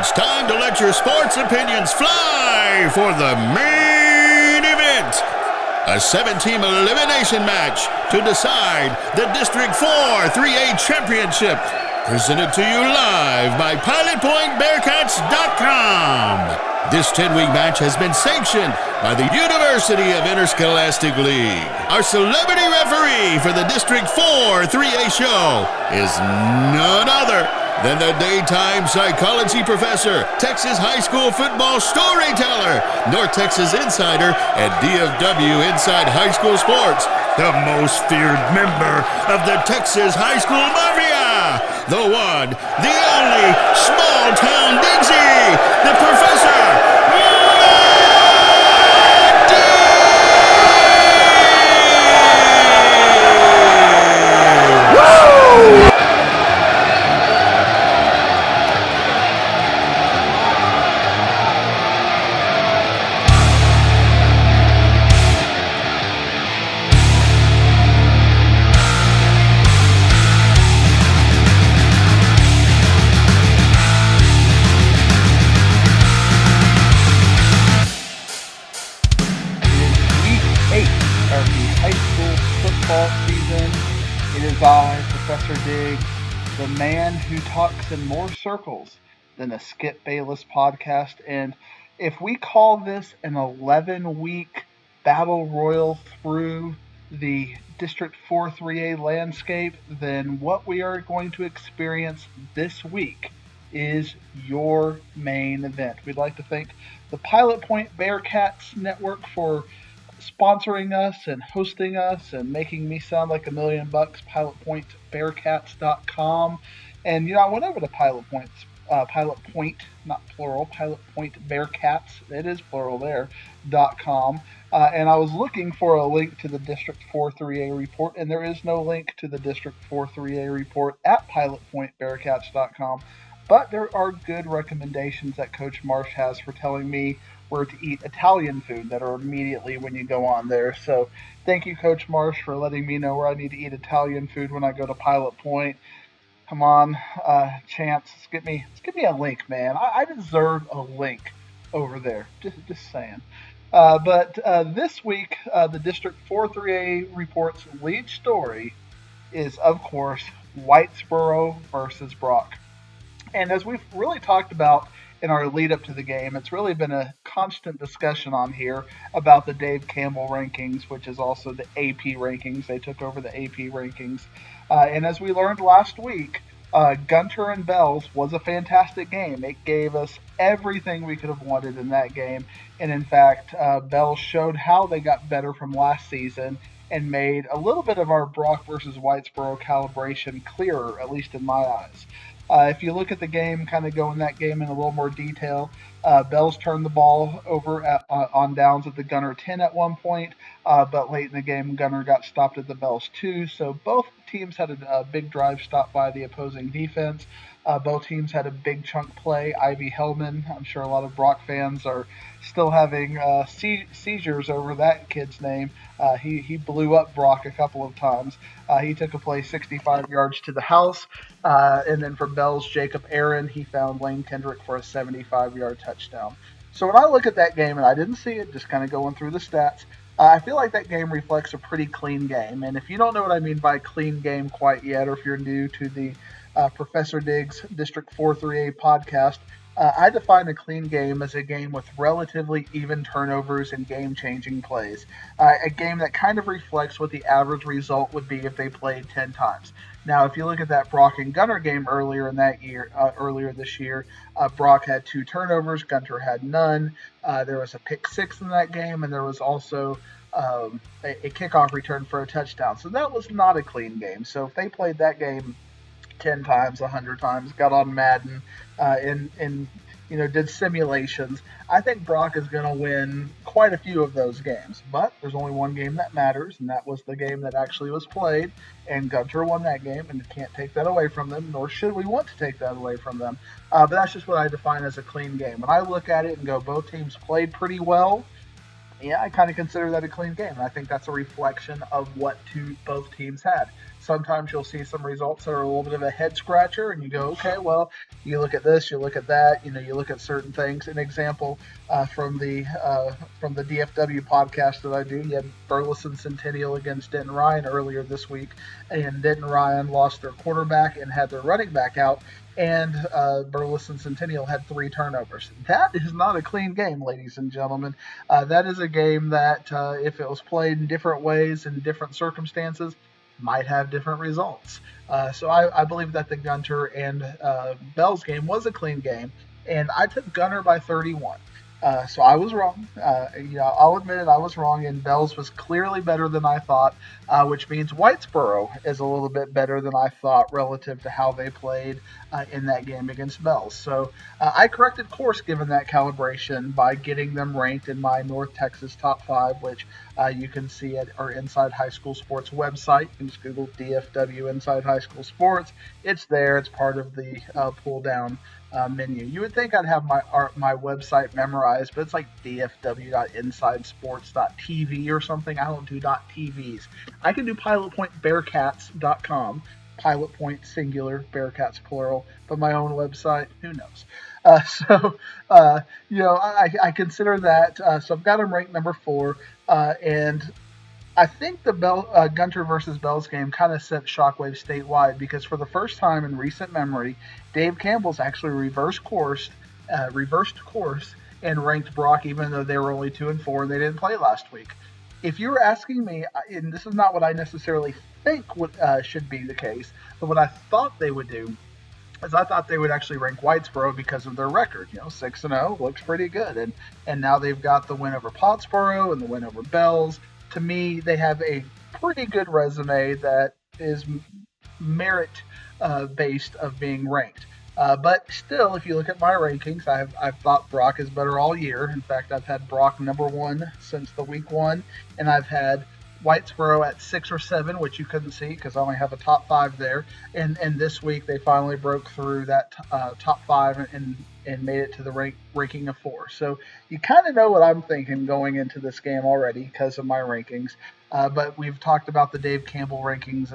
It's time to let your sports opinions fly for the main event. A 7-team elimination match to decide the District 4 3A Championship. Presented to you live by PilotPointBearcats.com. This 10-week match has been sanctioned by the University of Interscholastic League. Our celebrity referee for the District 4 3A show is none other than the daytime psychology professor, Texas high school football storyteller, North Texas insider, and DFW Inside High School Sports, the most feared member of the Texas high school mafia, the one, the only, small-town Digsy, the professor, I, Professor Diggs, the man who talks in more circles than the Skip Bayless podcast, and if we call this an 11-week battle royal through the District 4 3A landscape, then what we are going to experience this week is your main event. We'd like to thank the Pilot Point Bearcats Network for sponsoring us and hosting us and making me sound like $1 million. PilotPointBearcats.com. And I went over to Pilot Point, not plural, Pilot Point Bearcats, it is plural there, .com. And I was looking for a link to the District 4 3A report, and there is no link to the District 4 3A report at PilotPointBearcats.com. But there are good recommendations that Coach Marsh has for telling me where to eat Italian food that are immediately when you go on there. So thank you, Coach Marsh, for letting me know where I need to eat Italian food when I go to Pilot Point. Come on, Chance, get me a link, man. I deserve a link over there. Just saying. But this week, the District 4 3A report's lead story is, of course, Whitesboro versus Brock. And as we've really talked about in our lead up to the game, it's really been a constant discussion on here about the Dave Campbell rankings, which is also the AP rankings. They took over the AP rankings. And as we learned last week, Gunter and Bells was a fantastic game. It gave us everything we could have wanted in that game. And in fact, Bells showed how they got better from last season and made a little bit of our Brock versus Whitesboro calibration clearer, at least in my eyes. If you look at the game, kind of go in that game in a little more detail, Bells turned the ball over on downs at the Gunner 10 at one point, but late in the game, Gunner got stopped at the Bells 2. So both teams had a big drive stopped by the opposing defense. Both teams had a big chunk play. Ivy Hellman, I'm sure a lot of Brock fans are still having seizures over that kid's name. He blew up Brock a couple of times. He took a play 65 yards to the house. And then for Bells, Jacob Aaron, he found Lane Kendrick for a 75-yard touchdown. So when I look at that game, and I didn't see it, just kind of going through the stats, I feel like that game reflects a pretty clean game. And if you don't know what I mean by clean game quite yet, or if you're new to the Professor Diggs District 4 3A podcast, I define a clean game as a game with relatively even turnovers and game-changing plays. A game that kind of reflects what the average result would be if they played 10 times. Now, if you look at that Brock and Gunner game earlier this year, Brock had 2 turnovers, Gunter had none. There was a pick 6 in that game, and there was also a kickoff return for a touchdown. So that was not a clean game. So if they played that game 10 times, 100 times, got on Madden, and did simulations, I think Brock is going to win quite a few of those games. But there's only one game that matters, and that was the game that actually was played, and Gunter won that game, and can't take that away from them, nor should we want to take that away from them. But that's just what I define as a clean game. When I look at it and go, both teams played pretty well, yeah, I kind of consider that a clean game. And I think that's a reflection of what both teams had. sometimes you'll see some results that are a little bit of a head scratcher, and you go, okay, well, you look at this, you look at that, you look at certain things. An example from the DFW podcast that I do, you had Burleson Centennial against Denton Ryan earlier this week, and Denton Ryan lost their quarterback and had their running back out, and Burleson Centennial had 3 turnovers. That is not a clean game, ladies and gentlemen. That is a game that, if it was played in different ways and different circumstances, might have different results. So I believe that the Gunter and Bell's game was a clean game, and I took Gunter by 31. So I was wrong. I'll admit it, I was wrong, and Bell's was clearly better than I thought, which means Whitesboro is a little bit better than I thought relative to how they played in that game against Bell's. So I corrected course given that calibration by getting them ranked in my North Texas top 5, which you can see at our Inside High School Sports website. You can just Google DFW Inside High School Sports. It's there. It's part of the pull down menu. You would think I'd have my website memorized, but it's like dfw.insidesports.tv or something. I don't do .tvs. I can do pilotpointbearcats.com. Pilot Point singular, Bearcats plural, but my own website, who knows? I consider that. So I've got them ranked number 4, and I think the Gunter versus Bell's game kind of sent shockwaves statewide, because for the first time in recent memory, Dave Campbell's actually reversed course and ranked Brock, even though they were only 2-4 and they didn't play last week. If you were asking me, and this is not what I necessarily think should be the case, but what I thought they would do is I thought they would actually rank Whitesboro because of their record. 6-0 looks pretty good, and now they've got the win over Pottsboro and the win over Bells. To me, they have a pretty good resume that is merit based of being ranked. But still, if you look at my rankings, I've thought Brock is better all year. In fact, I've had Brock number 1 since the week 1, and I've had Whitesboro at 6 or 7, which you couldn't see because I only have a top 5 there. And this week they finally broke through that top 5 and made it to the ranking of 4. So you kind of know what I'm thinking going into this game already because of my rankings. But we've talked about the Dave Campbell rankings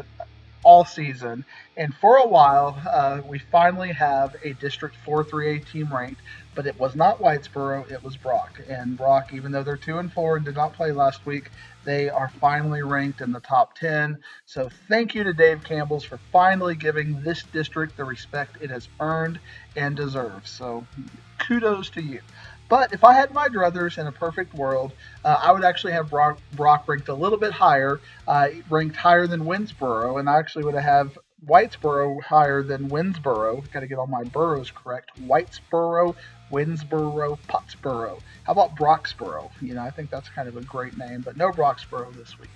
all season, and for a while we finally have a District 4 3A team ranked, but it was not Whitesboro, it was Brock. And Brock, even though they're 2-4 and did not play last week, they are finally ranked in the top 10. So thank you to Dave Campbell's for finally giving this district the respect it has earned and deserves. So kudos to you. But if I had my druthers in a perfect world, I would actually have Brock ranked a little bit higher, ranked higher than Winsboro, and I actually would have Whitesboro higher than Winsboro. Got to get all my boroughs correct. Whitesboro, Winsboro, Pottsboro. How about Broxboro? I think that's kind of a great name, but no Broxboro this week.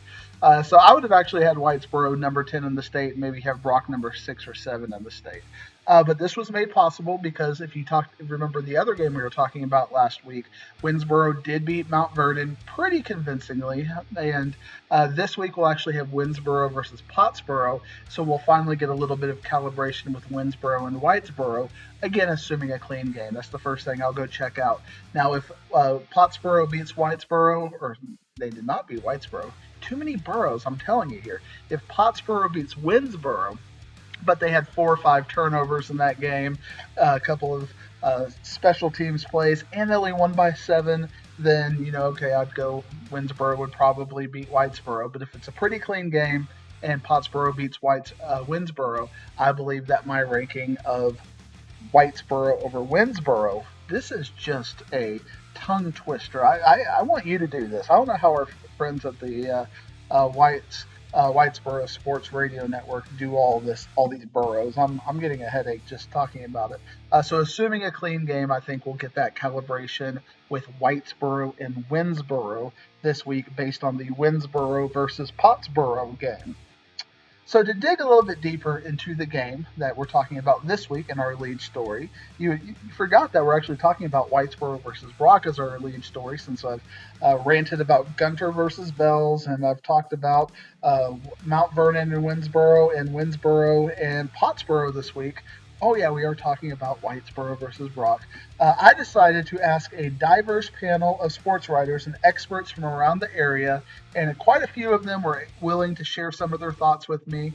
So I would have actually had Whitesboro number 10 in the state, and maybe have Brock number 6 or 7 in the state. But this was made possible because if you remember the other game we were talking about last week, Winsboro did beat Mount Vernon pretty convincingly, and this week we'll actually have Winsboro versus Pottsboro, so we'll finally get a little bit of calibration with Winsboro and Whitesboro, again assuming a clean game. That's the first thing I'll go check out. Now if Pottsboro beats Whitesboro, or they did not beat Whitesboro, too many boroughs, I'm telling you here. If Pottsboro beats Winsboro, but they had 4 or 5 turnovers in that game, a couple of special teams plays, and they only won by 7, then, okay, I'd go Winsboro would probably beat Whitesboro. But if it's a pretty clean game and Pottsboro beats Winsboro, I believe that my ranking of Whitesboro over Winsboro, this is just a tongue twister. I want you to do this. I don't know how our friends at the Whitesboro Sports Radio Network do all these boroughs. I'm getting a headache just talking about it. So assuming a clean game, I think we'll get that calibration with Whitesboro and Winsboro this week based on the Winsboro versus Pottsboro game. So to dig a little bit deeper into the game that we're talking about this week in our lead story, you forgot that we're actually talking about Whitesboro versus Brock as our lead story, since I've ranted about Gunter versus Bells, and I've talked about Mount Vernon and Winsboro and Pottsboro this week. Oh yeah, we are talking about Whitesboro versus Brock. I decided to ask a diverse panel of sports writers and experts from around the area, and quite a few of them were willing to share some of their thoughts with me.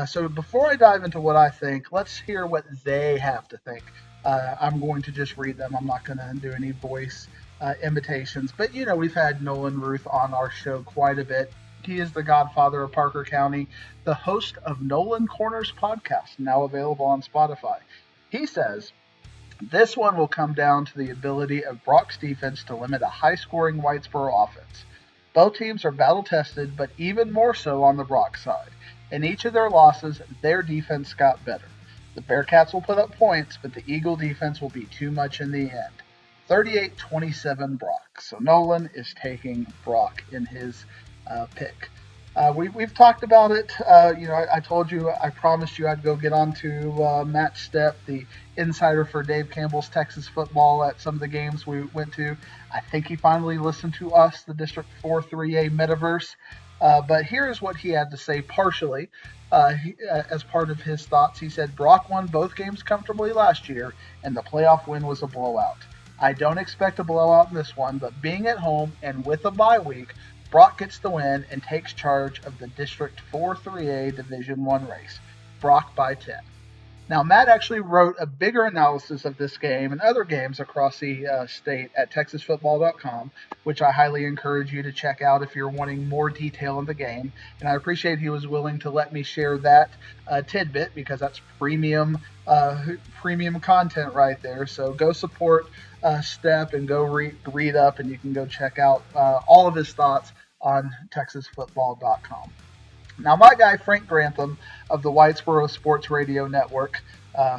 So before I dive into what I think, let's hear what they have to think. I'm going to just read them. I'm not going to do any voice imitations. But, we've had Nolan Ruth on our show quite a bit. He is the godfather of Parker County, the host of Nolan Corners podcast, now available on Spotify. He says, this one will come down to the ability of Brock's defense to limit a high-scoring Whitesboro offense. Both teams are battle-tested, but even more so on the Brock side. In each of their losses, their defense got better. The Bearcats will put up points, but the Eagle defense will be too much in the end. 38-27 Brock. So Nolan is taking Brock in his pick. We've talked about it. I told you, I promised you I'd go get onto Matt Stepp, the insider for Dave Campbell's Texas football, at some of the games we went to. I think he finally listened to us, the District 4 3A Metaverse. But here's what he had to say partially as part of his thoughts. He said, Brock won both games comfortably last year, and the playoff win was a blowout. I don't expect a blowout in this one, but being at home and with a bye week, Brock gets the win and takes charge of the District 4 3A Division I race. Brock by 10. Now, Matt actually wrote a bigger analysis of this game and other games across the state at TexasFootball.com, which I highly encourage you to check out if you're wanting more detail in the game. And I appreciate he was willing to let me share that tidbit, because that's premium content right there. So go support Stepp and go read up, and you can go check out all of his thoughts on TexasFootball.com. Now, my guy, Frank Grantham of the Whitesboro Sports Radio Network,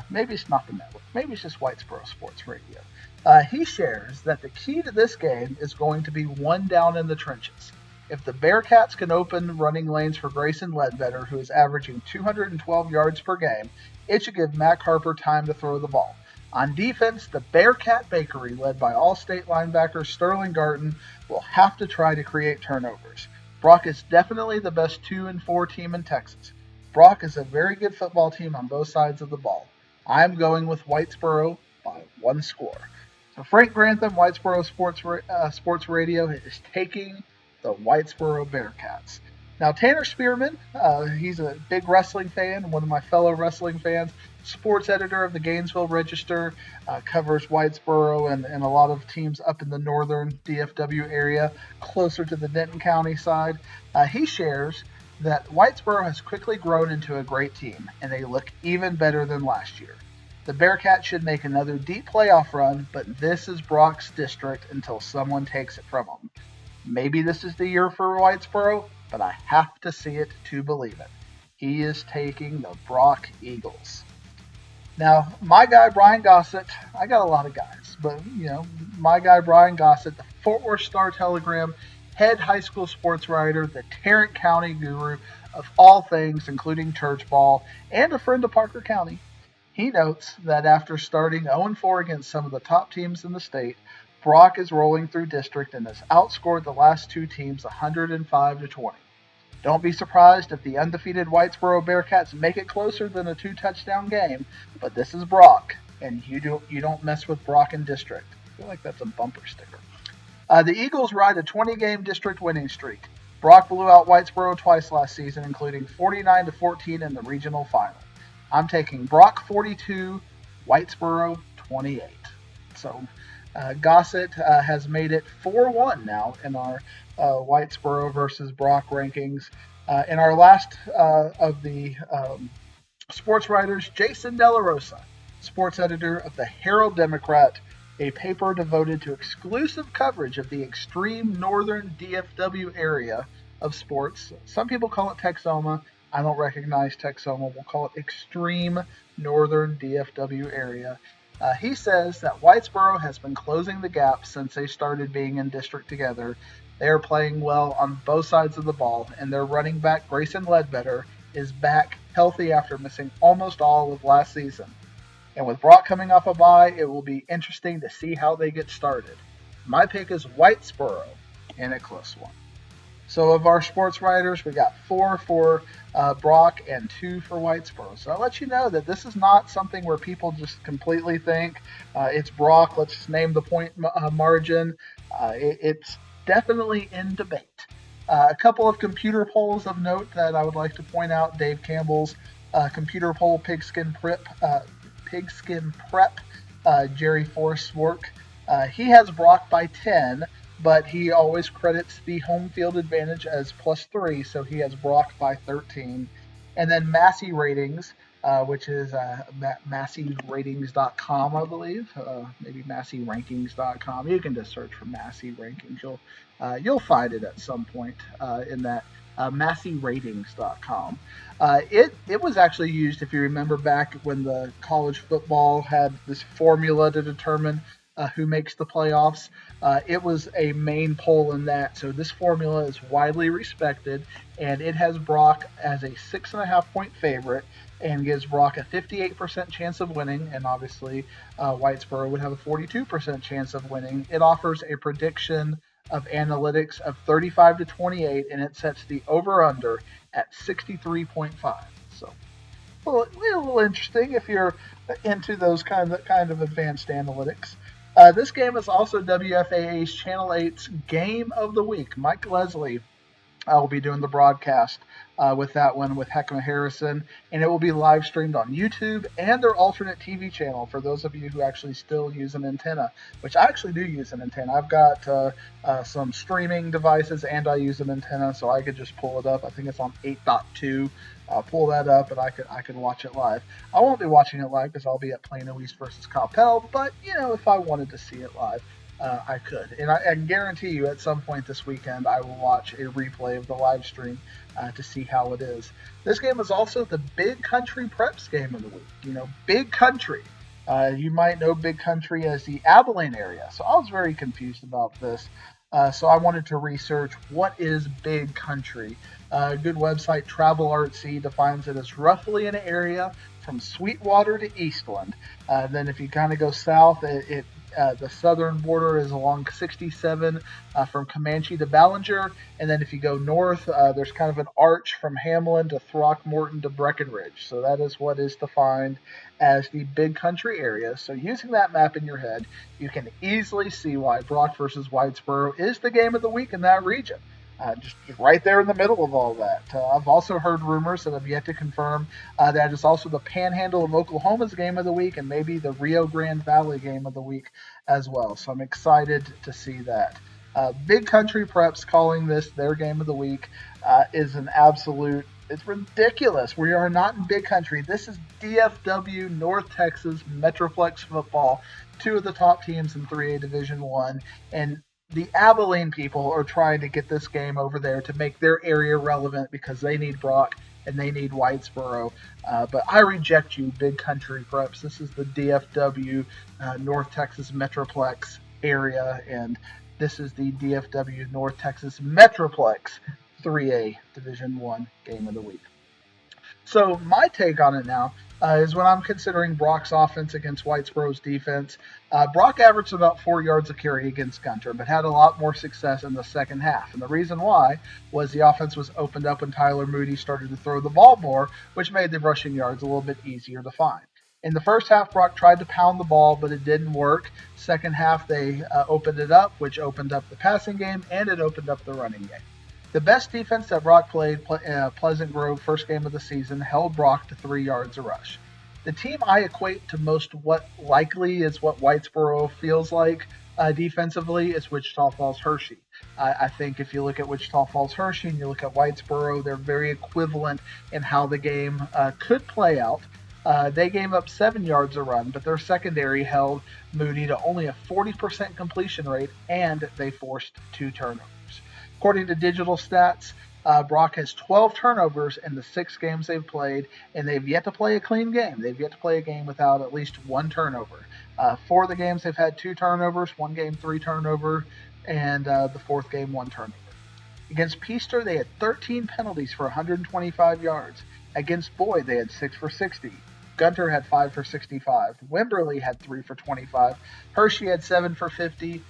maybe it's not the network, maybe it's just Whitesboro Sports Radio, he shares that the key to this game is going to be one down in the trenches. If the Bearcats can open running lanes for Grayson Ledbetter, who is averaging 212 yards per game, it should give Mac Harper time to throw the ball. On defense, the Bearcat Bakery, led by All-State linebacker Sterling Garton, will have to try to create turnovers. Brock is definitely the best 2 and 4 team in Texas. Brock is a very good football team on both sides of the ball. I'm going with Whitesboro by 1 score. So Frank Grantham, Whitesboro Sports Radio, is taking the Whitesboro Bearcats. Now, Tanner Spearman, he's a big wrestling fan, one of my fellow wrestling fans, sports editor of the Gainesville Register, covers Whitesboro and a lot of teams up in the northern DFW area, closer to the Denton County side. He shares that Whitesboro has quickly grown into a great team, and they look even better than last year. The Bearcats should make another deep playoff run, but this is Brock's district until someone takes it from them. Maybe this is the year for Whitesboro, but I have to see it to believe it. He is taking the Brock Eagles. Now, my guy, Brian Gossett, I got a lot of guys, but, my guy, Brian Gossett, the Fort Worth Star-Telegram head high school sports writer, the Tarrant County guru of all things, including church ball, and a friend of Parker County. He notes that after starting 0-4 against some of the top teams in the state, Brock is rolling through district and has outscored the last 2 teams 105-20. Don't be surprised if the undefeated Whitesboro Bearcats make it closer than a 2-touchdown game, but this is Brock, and you don't mess with Brock in district. I feel like that's a bumper sticker. The Eagles ride a 20-game district winning streak. Brock blew out Whitesboro twice last season, including 49-14 in the regional final. I'm taking Brock 42, Whitesboro 28. So Gossett has made it 4-1 now in our Whitesboro versus Brock rankings. In our last of the sports writers, Jason De La Rosa, sports editor of the Herald Democrat, a paper devoted to exclusive coverage of the extreme northern DFW area of sports. Some people call it Texoma. I don't recognize Texoma. We'll call it extreme northern DFW area. He says that Whitesboro has been closing the gap since they started being in district together. They are playing well on both sides of the ball, and their running back, Grayson Ledbetter, is back healthy after missing almost all of last season. And with Brock coming off a bye, it will be interesting to see how they get started. My pick is Whitesboro in a close one. So of our sports writers, we got 4 for Brock and 2 for Whitesboro. So I'll let you know that this is not something where people just completely think it's Brock, let's name the point margin. It's definitely in debate. A couple of computer polls of note that I would like to point out. Dave Campbell's computer poll, Pigskin Prep, Jerry Forrest's work. He has Brock by 10, but he always credits the home field advantage as +3, so he has Brock by 13. And then Massey Ratings, which is MasseyRatings.com, I believe. Maybe MasseyRankings.com. You can just search for Massey Rankings. You'll find it at some point in that. MasseyRatings.com. It was actually used, if you remember back when the college football had this formula to determine who makes the playoffs. It was a main poll in that. So this formula is widely respected, and it has Brock as a 6.5-point favorite and gives Brock a 58% chance of winning, and obviously Whitesboro would have a 42% chance of winning. It offers a prediction of analytics of 35-28, and it sets the over-under at 63.5. So a little interesting if you're into those kind of advanced analytics. This game is also WFAA's Channel 8's Game of the Week. Mike Leslie will be doing the broadcast with that one with Heckma Harrison, and it will be live streamed on YouTube and their alternate TV channel for those of you who actually still use an antenna, which I actually do use an antenna. I've got some streaming devices and I use an antenna, so I could just pull it up. I think it's on 8.2. I'll pull that up and I could watch it live. I won't be watching it live because I'll be at Plano East versus Coppell, but if I wanted to see it live, I could. And I can guarantee you at some point this weekend I will watch a replay of the live stream to see how it is. This game is also the Big Country Preps game of the week. Big Country. You might know Big Country as the Abilene area. So I was very confused about this. So I wanted to research what is Big Country. A good website, Travel Artsy, defines it as roughly an area from Sweetwater to Eastland. Then if you kind of go south, the southern border is along 67 from Comanche to Ballinger. And then if you go north, there's kind of an arch from Hamlin to Throckmorton to Breckenridge. So that is what is defined as the Big Country area. So using that map in your head, you can easily see why Brock versus Whitesboro is the game of the week in that region. Just right there in the middle of all that. I've also heard rumors that I've yet to confirm that it's also the Panhandle of Oklahoma's game of the week and maybe the Rio Grande Valley game of the week as well. So I'm excited to see that. Big Country Preps calling this their game of the week is an absolute, it's ridiculous. We are not in Big Country. This is DFW, North Texas, Metroplex football, two of the top teams in 3A Division I. And the Abilene people are trying to get this game over there to make their area relevant because they need Brock and they need Whitesboro. But I reject you, Big Country Preps. This is the DFW, North Texas Metroplex area, and this is the DFW, North Texas Metroplex 3A Division I game of the week. So my take on it now is when I'm considering Brock's offense against Whitesboro's defense. Brock averaged about 4 yards a carry against Gunter, but had a lot more success in the second half. And the reason why was the offense was opened up when Tyler Moody started to throw the ball more, which made the rushing yards a little bit easier to find. In the first half, Brock tried to pound the ball, but it didn't work. Second half, they opened it up, which opened up the passing game, and it opened up the running game. The best defense that Brock played, Pleasant Grove, first game of the season, held Brock to 3 yards a rush. The team I equate to most what likely is what Whitesboro feels like defensively is Wichita Falls Hershey. I think if you look at Wichita Falls Hershey and you look at Whitesboro, they're very equivalent in how the game could play out. They gave up 7 yards a run, but their secondary held Moody to only a 40% completion rate, and they forced 2 turnovers. According to digital stats, Brock has 12 turnovers in the 6 games they've played, and they've yet to play a clean game. They've yet to play a game without at least 1 turnover. 4 of the games they've had 2 turnovers, 1 game 3 turnover, and the 4th game 1 turnover. Against Peaster, they had 13 penalties for 125 yards. Against Boyd, they had 6 for 60. Gunter had 5 for 65. Wimberley had 3 for 25. Hershey had 7 for 50.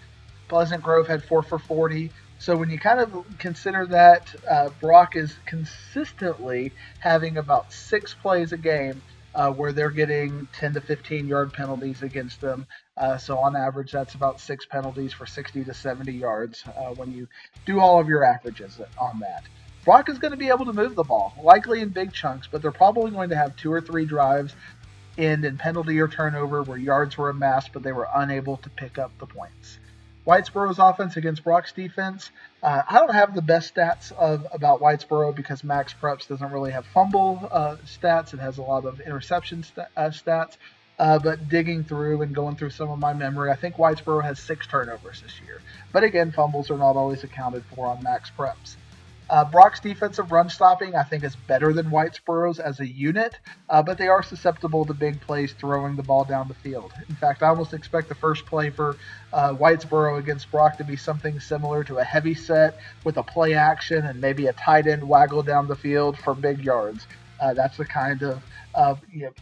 Pleasant Grove had 4 for 40. So when you kind of consider that Brock is consistently having about 6 plays a game where they're getting 10 to 15 yard penalties against them. So on average, that's about 6 penalties for 60 to 70 yards when you do all of your averages on that. Brock is going to be able to move the ball, likely in big chunks, but they're probably going to have 2 or 3 drives end in penalty or turnover where yards were amassed, but they were unable to pick up the points. Whitesboro's offense against Brock's defense. I don't have the best stats about Whitesboro because Max Preps doesn't really have fumble stats. It has a lot of interception stats. But digging through and going through some of my memory, I think Whitesboro has 6 turnovers this year. But again, fumbles are not always accounted for on Max Preps. Brock's defensive run stopping, I think, is better than Whitesboro's as a unit, but they are susceptible to big plays throwing the ball down the field. In fact, I almost expect the first play for Whitesboro against Brock to be something similar to a heavy set with a play action and maybe a tight end waggle down the field for big yards. That's the kind of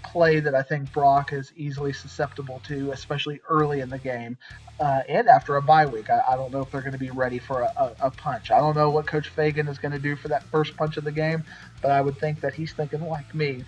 play that I think Brock is easily susceptible to, especially early in the game. And after a bye week, I don't know if they're going to be ready for a punch. I don't know what Coach Fagan is going to do for that first punch of the game, but I would think that he's thinking like me.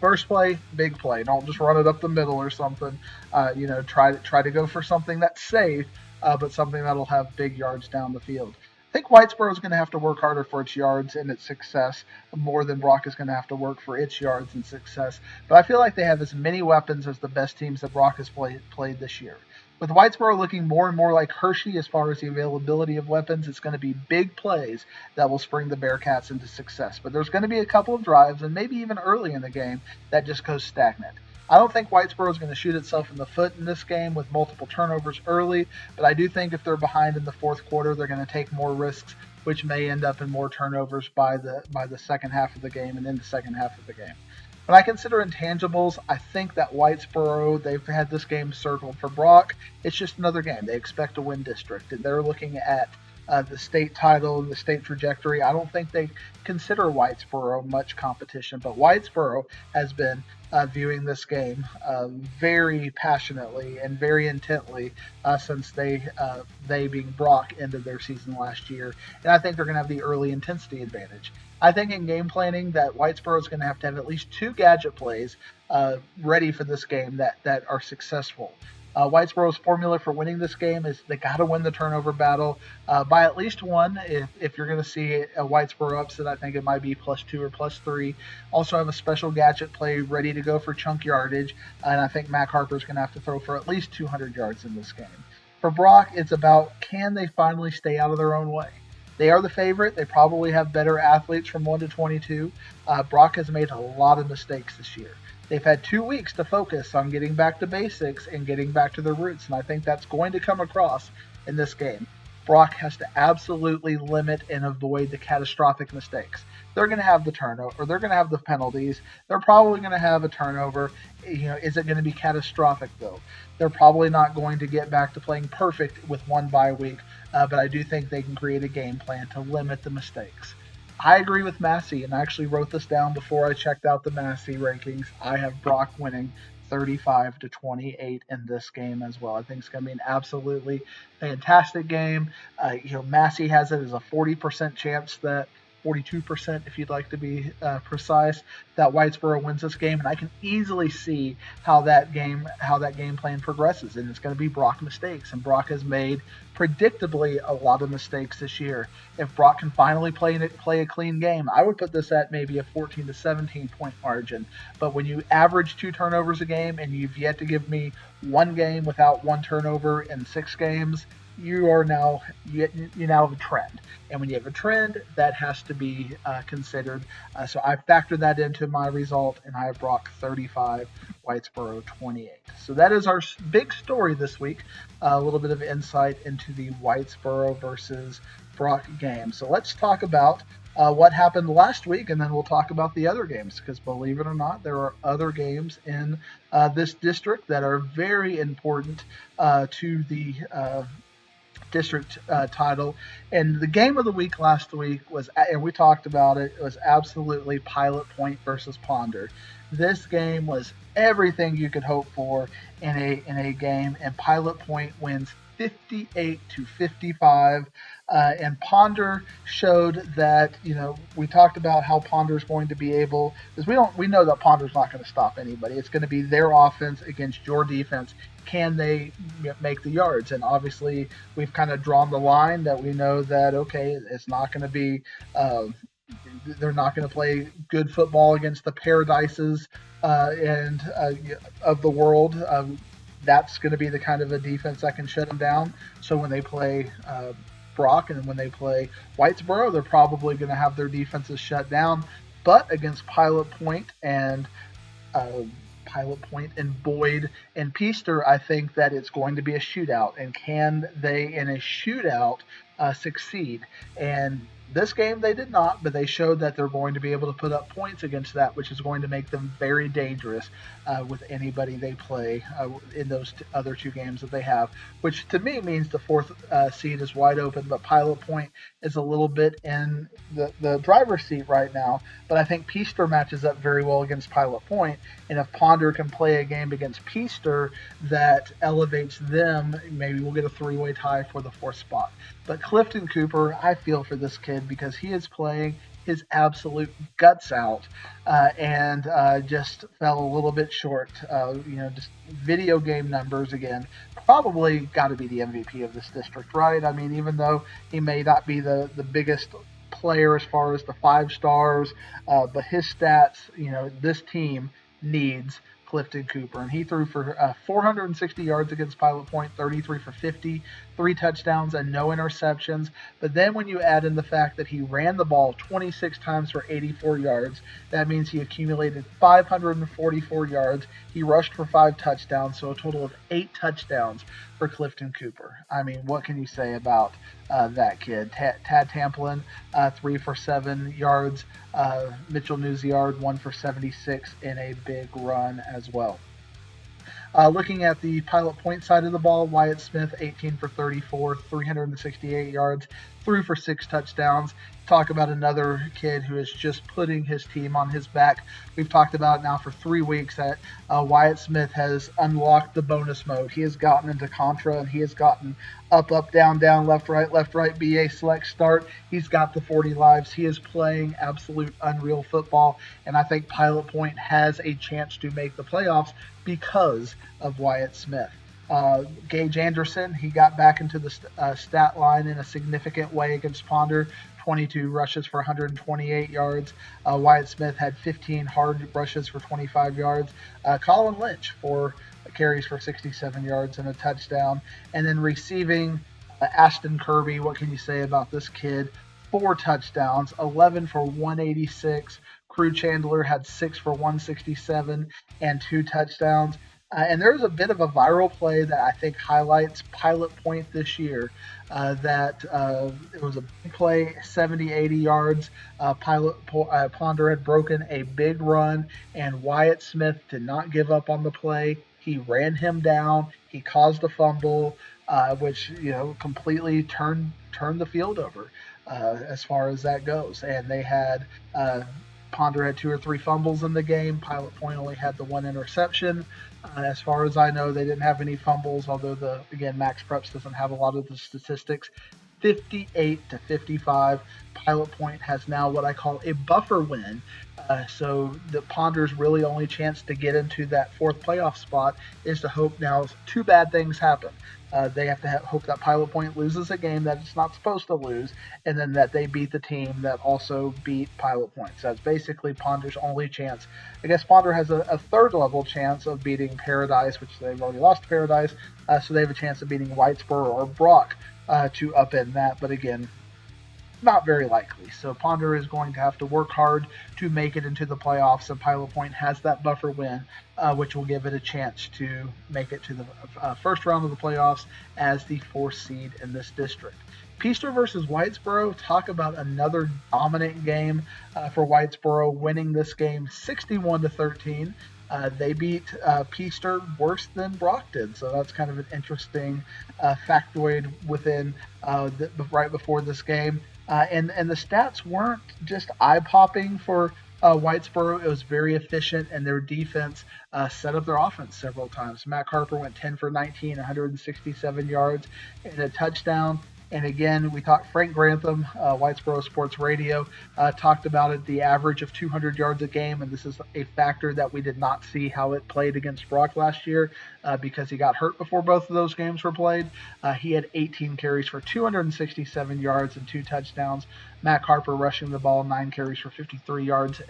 First play, big play. Don't just run it up the middle or something. Try to go for something that's safe, but something that'll have big yards down the field. I think Whitesboro is going to have to work harder for its yards and its success more than Brock is going to have to work for its yards and success. But I feel like they have as many weapons as the best teams that Brock has played this year. With Whitesboro looking more and more like Hershey as far as the availability of weapons, it's going to be big plays that will spring the Bearcats into success. But there's going to be a couple of drives, and maybe even early in the game, that just goes stagnant. I don't think Whitesboro is going to shoot itself in the foot in this game with multiple turnovers early, but I do think if they're behind in the fourth quarter, they're going to take more risks, which may end up in more turnovers by the second half of the game and in the second half of the game. When I consider intangibles, I think that Whitesboro, they've had this game circled for Brock. It's just another game. They expect to win district, and they're looking at the state title and the state trajectory. I don't think they consider Whitesboro much competition, but Whitesboro has been viewing this game very passionately and very intently since they being Brock ended their season last year, and I think they're going to have the early intensity advantage. I think in game planning that Whitesboro is going to have at least 2 gadget plays ready for this game that are successful. Whitesboro's formula for winning this game is they got to win the turnover battle by at least 1. If you're going to see a Whitesboro upset, I think it might be +2 or +3. Also have a special gadget play ready to go for chunk yardage, and I think Mac Harper's going to have to throw for at least 200 yards in this game. For Brock, it's about can they finally stay out of their own way. They are the favorite. They probably have better athletes from 1 to 22. Brock has made a lot of mistakes this year. They've had 2 weeks to focus on getting back to basics and getting back to their roots, and I think that's going to come across in this game. Brock has to absolutely limit and avoid the catastrophic mistakes. They're going to have the turnover, or they're going to have the penalties. They're probably going to have a turnover. Is it going to be catastrophic though? They're probably not going to get back to playing perfect with 1 bye week, but I do think they can create a game plan to limit the mistakes. I agree with Massey, and I actually wrote this down before I checked out the Massey rankings. I have Brock winning 35-28 in this game as well. I think it's going to be an absolutely fantastic game. Massey has it as a 40% chance that 42% if you'd like to be precise, that Whitesboro wins this game, and I can easily see how that game plan progresses, and it's going to be Brock mistakes, and Brock has made predictably a lot of mistakes this year. If Brock can finally play a clean game, I would put this at maybe a 14 to 17 point margin, but when you average 2 turnovers a game and you've yet to give me 1 game without 1 turnover in 6 games, you now have a trend, and when you have a trend, that has to be considered. So I factored that into my result, and I have Brock 35, Whitesboro 28. So that is our big story this week. A little bit of insight into the Whitesboro versus Brock game. So let's talk about what happened last week, and then we'll talk about the other games, because believe it or not, there are other games in this district that are very important to the district title. And the game of the week last week was, and we talked about it, it was absolutely Pilot Point versus Ponder. This game was everything you could hope for in a game, and Pilot Point wins 58-55. And Ponder showed that, we talked about how Ponder's going to be able, because we know that Ponder's not going to stop anybody. It's going to be their offense against your defense. Can they make the yards? And obviously, we've kind of drawn the line that we know that, okay, it's not going to be. They're not going to play good football against the Paradises and of the world. That's going to be the kind of a defense that can shut them down. So when they play Brock and when they play Whitesboro, they're probably going to have their defenses shut down. But against Pilot Point and Boyd and Peaster, I think that it's going to be a shootout. And can they, in a shootout, succeed? And this game they did not, but they showed that they're going to be able to put up points against that, which is going to make them very dangerous with anybody they play in those other two games that they have, which to me means the fourth seed is wide open, but Pilot Point is a little bit in the driver's seat right now. But I think Peaster matches up very well against Pilot Point, and if Ponder can play a game against Peaster that elevates them, maybe we'll get a three-way tie for the fourth spot. But Clifton Cooper, I feel for this kid because he is playing his absolute guts out and just fell a little bit short. Just video game numbers again. Probably got to be the MVP of this district, right? I mean, even though he may not be the biggest player as far as the 5 stars, but his stats, this team needs Clifton Cooper, and he threw for 460 yards against Pilot Point, 33 for 50, 3 touchdowns and no interceptions. But then when you add in the fact that he ran the ball 26 times for 84 yards, that means he accumulated 544 yards. He rushed for 5 touchdowns, so a total of 8 touchdowns for Clifton Cooper. I mean, what can you say about that kid? Tad Tamplin, 3 for 7 yards. Mitchell Newsiard, 1 for 76 in a big run as well. Looking at the Pilot Point side of the ball, Wyatt Smith, 18 for 34, 368 yards, threw for 6 touchdowns. Talk about another kid who is just putting his team on his back. We've talked about now for 3 weeks that Wyatt Smith has unlocked the bonus mode. He has gotten into Contra and he has gotten up, down, left, right, BA, select, start. He's got the 40 lives. He is playing absolute unreal football, and I think Pilot Point has a chance to make the playoffs because of Wyatt Smith. Gage Anderson, he got back into the stat line in a significant way against Ponder. 22 rushes for 128 yards. Wyatt Smith had 15 hard rushes for 25 yards. Colin Lynch carries for 67 yards and a touchdown. And then receiving, Ashton Kirby, what can you say about this kid? 4 touchdowns, 11 for 186. Crew Chandler had 6 for 167 and 2 touchdowns. And there's a bit of a viral play that I think highlights Pilot Point this year. It was a big play, 70, 80 yards. Ponder had broken a big run, and Wyatt Smith did not give up on the play. He ran him down. He caused a fumble, which completely turned the field over as far as that goes. And they had Ponder had 2 or 3 fumbles in the game. Pilot Point only had the 1 interception. As far as I know, they didn't have any fumbles, although Max Preps doesn't have a lot of the statistics. 58-55. Pilot Point has now what I call a buffer win. So the Ponder's really only chance to get into that 4th playoff spot is to hope now 2 bad things happen. They have to hope that Pilot Point loses a game that it's not supposed to lose, and then that they beat the team that also beat Pilot Point. So that's basically Ponder's only chance. I guess Ponder has a 3rd level chance of beating Paradise, which they've already lost to Paradise, so they have a chance of beating Whitesboro or Brock to upend that. But again, not very likely. So Ponder is going to have to work hard to make it into the playoffs, and Pilot Point has that buffer win, which will give it a chance to make it to the first round of the playoffs as the 4th seed in this district. Peaster versus Whitesboro, talk about another dominant game for Whitesboro, winning this game 61-13. They beat Peaster worse than Brock did, so that's kind of an interesting factoid within right before this game. And the stats weren't just eye-popping for Whitesboro, it was very efficient, and their defense set up their offense several times. Matt Harper went 10 for 19, 167 yards, and a touchdown. And again, we talked. Frank Grantham, Whitesboro Sports Radio, talked about it. The average of 200 yards a game, and this is a factor that we did not see how it played against Brock last year because he got hurt before both of those games were played. He had 18 carries for 267 yards and 2 touchdowns. Matt Harper rushing the ball, 9 carries for 53 yards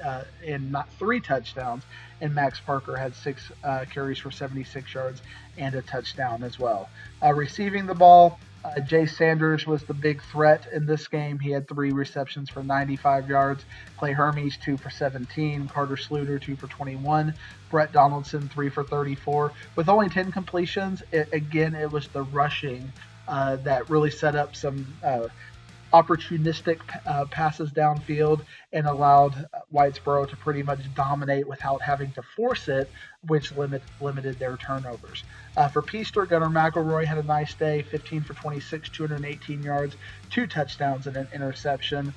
and not 3 touchdowns. And Max Parker had 6 carries for 76 yards and a touchdown as well. Receiving the ball, Jay Sanders was the big threat in this game. He had 3 receptions for 95 yards. Clay Hermes, 2 for 17. Carter Sluter, 2 for 21. Brett Donaldson, 3 for 34. With only 10 completions, it was the rushing that really set up some opportunistic passes downfield and allowed Whitesboro to pretty much dominate without having to force it, which limited their turnovers. For Peaster, Gunnar McElroy had a nice day, 15 for 26, 218 yards, 2 touchdowns and an interception.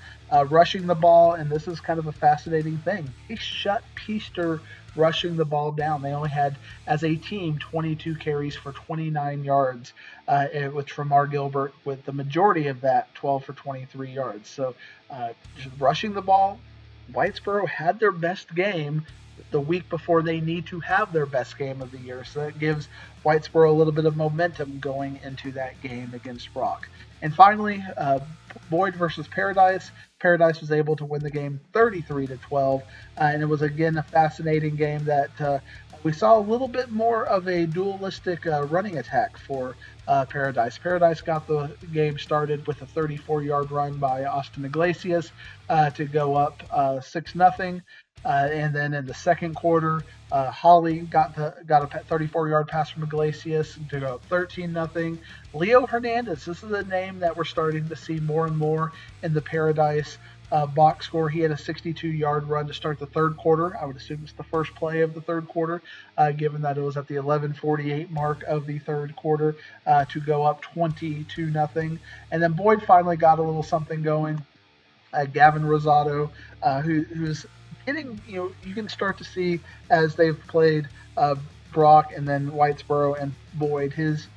Rushing the ball, and this is kind of a fascinating thing, he shut Peaster rushing the ball down. They only had, as a team, 22 carries for 29 yards, with Tramar Gilbert with the majority of that, 12 for 23 yards. So rushing the ball, Whitesboro had their best game the week before they need to have their best game of the year. So that gives Whitesboro a little bit of momentum going into that game against Brock. And finally, Boyd versus Paradise. Paradise was able to win the game 33-12, and it was again a fascinating game that we saw a little bit more of a dualistic running attack for Paradise. Paradise got the game started with a 34-yard run by Austin Iglesias to go up 6-0. And then in the second quarter, Holly got a 34-yard pass from Iglesias to go up 13-0. Leo Hernandez, this is a name that we're starting to see more and more in the Paradise box score. He had a 62-yard run to start the third quarter. I would assume it's the first play of the third quarter, given that it was at the 11:48 mark of the third quarter to go up 22-0. And then Boyd finally got a little something going. Gavin Rosado, who's getting, you can start to see as they've played Brock and then Whitesboro and Boyd, his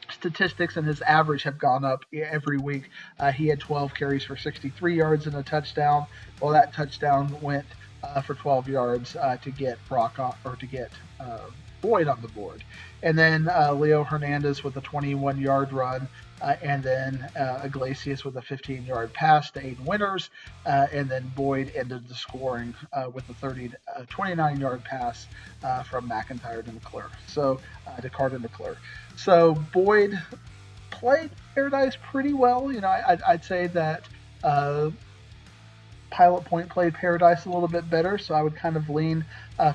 statistics and his average have gone up every week. He had 12 carries for 63 yards and a touchdown. Well, that touchdown went for 12 yards to get Brock Boyd on the board. And then Leo Hernandez with a 21-yard run, and then Iglesias with a 15-yard pass to Aiden Winters, and then Boyd ended the scoring with a 29-yard pass from McIntyre to McClure. So to Carter McClure. So Boyd played Paradise pretty well. I'd say that Pilot Point played Paradise a little bit better, so I would kind of lean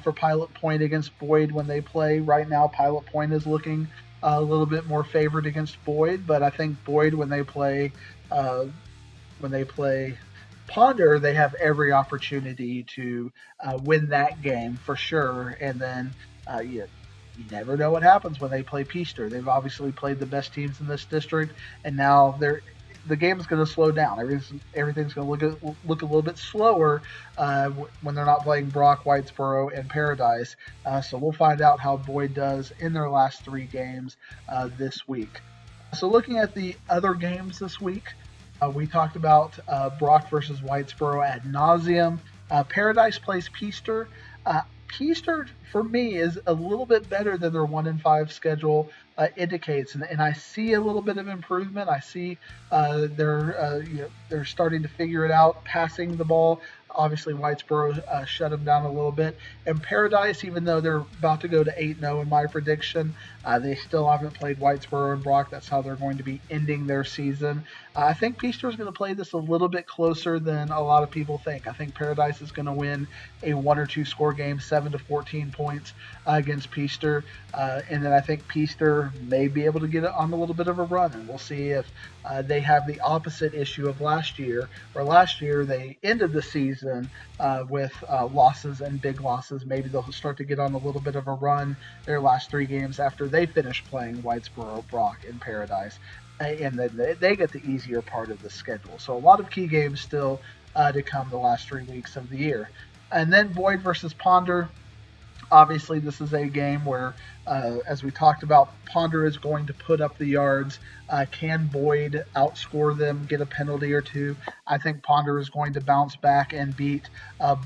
for Pilot Point against Boyd when they play. Right now, Pilot Point is looking a little bit more favored against Boyd, but I think Boyd, when they play Ponder, they have every opportunity to win that game for sure. And then you never know what happens when they play Peaster. They've obviously played the best teams in this district, and now the game is going to slow down. Everything's going to look a little bit slower when they're not playing Brock, Whitesboro, and Paradise. So we'll find out how Boyd does in their last 3 games this week. So looking at the other games this week, we talked about Brock versus Whitesboro ad nauseum. Paradise plays Peaster. Peaster, for me, is a little bit better than their 1-5 schedule indicates, and I see a little bit of improvement. I see they're starting to figure it out, passing the ball. Obviously, Whitesboro shut them down a little bit. And Paradise, even though they're about to go to 8-0 in my prediction, they still haven't played Whitesboro and Brock. That's how they're going to be ending their season. I think Peaster is going to play this a little bit closer than a lot of people think. I think Paradise is going to win a 1 or 2 score game, 7-14 points against Peaster. And then I think Peaster may be able to get on a little bit of a run. And we'll see if they have the opposite issue of last year, where last year they ended the season with losses and big losses. Maybe they'll start to get on a little bit of a run their last 3 games after they finish playing Whitesboro, Brock, and Paradise. And then they get the easier part of the schedule. So a lot of key games still to come the last 3 weeks of the year. And then Boyd versus Ponder. Obviously, this is a game where, as we talked about, Ponder is going to put up the yards. Can Boyd outscore them, get a penalty or two? I think Ponder is going to bounce back and beat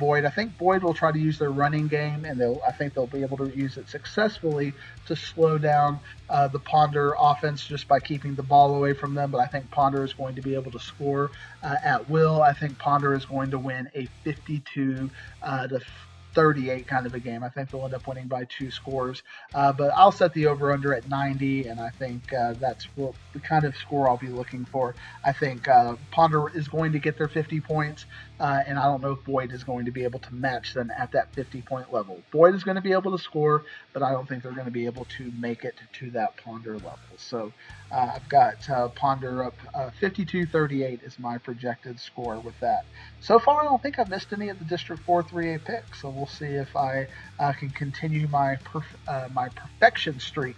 Boyd. I think Boyd will try to use their running game, and I think they'll be able to use it successfully to slow down the Ponder offense just by keeping the ball away from them. But I think Ponder is going to be able to score at will. I think Ponder is going to win a 52 to 38 kind of a game. I think they'll end up winning by 2 scores. But I'll set the over-under at 90, and I think that's the kind of score I'll be looking for. I think Ponder is going to get their 50 points, and I don't know if Boyd is going to be able to match them at that 50-point level. Boyd is going to be able to score, but I don't think they're going to be able to make it to that Ponder level. So I've got Ponder up 52-38 is my projected score with that. So far, I don't think I've missed any of the District 4 3A picks, so we'll see if I can continue my perfection streak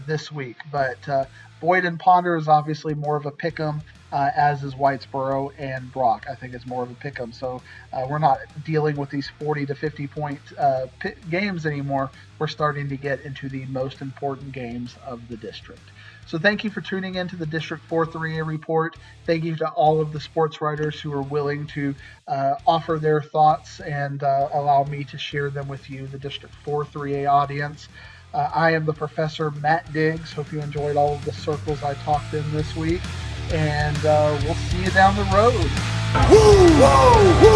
this week. But Boyd and Ponder is obviously more of a pick 'em, as is Whitesboro and Brock. I think it's more of a pick 'em. So we're not dealing with these 40 to 50 point games anymore. We're starting to get into the most important games of the district. So thank you for tuning in to the District 4 3A report. Thank you to all of the sports writers who are willing to offer their thoughts and allow me to share them with you, the District 4 3A audience. I am the Professor Matt Diggs. Hope you enjoyed all of the circles I talked in this week. And we'll see you down the road. Woo! Woo! Woo!